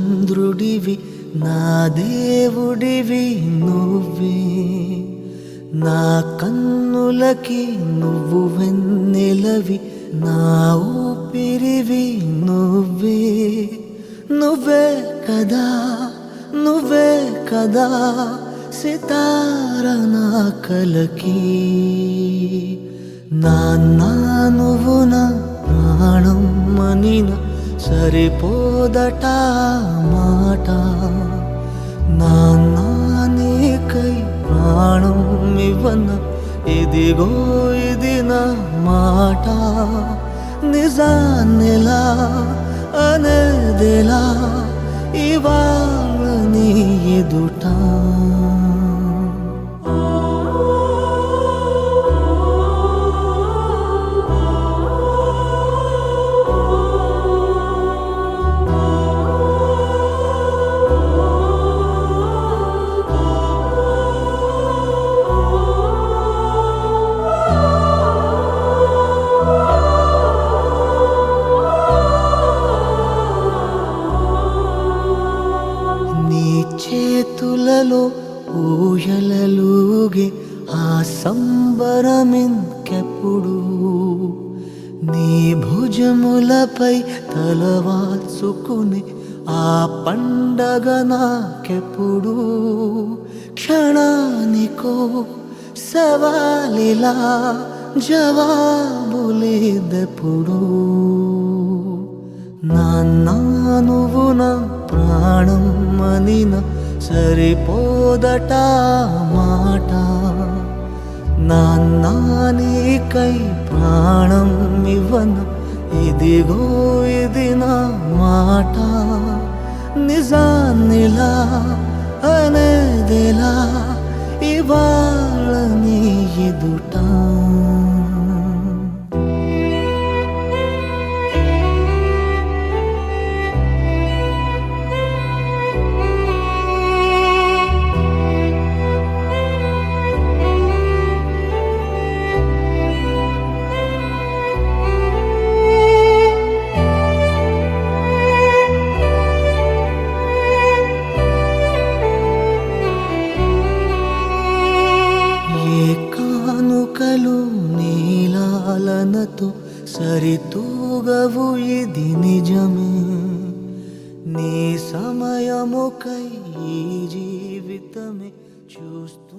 చంద్రుడివి నా దేవుడివి నువ్వే, నా కన్నులకి నువ్వు వెన్నెలవి, నా ఊపిరివి నువ్వే. నువ్వే కదా, నువ్వే కదా సితార నా కలకి. నాన్న నువ్వు నా ప్రాణం మనిన సరిపోదట మాట. నాన్న నీకై ప్రాణం ఇవ్వన ఇదిగో ఇది నా మాట. నిజాన్నిలా అనేదిలా ఇవాళ నీ ఎదుట. చేతులలో ఊయలలుగే ఆ సంబరమింకెప్పుడు, నీ భుజములపై తలవాల్చుకుని ఆ పండగ నాకెప్పుడు. క్షణానికో సవాలిలా జవాబులేదెప్పుడు. నాన్న నువ్వు నా ప్రాణం మనిన సరిపోదట మాట. నాన్న నీకై ప్రాణం ఇవ్వన ఇదిగో ఇది నా మాట. నిజాన్నిలా అనేదిలా ఇవాళ నీ ఎదుట. కానుకలు నీలాలనతో సరితూగవు ఇది నిజమే. నీ సమయముకై ఈ జీవితమే చూస్తూ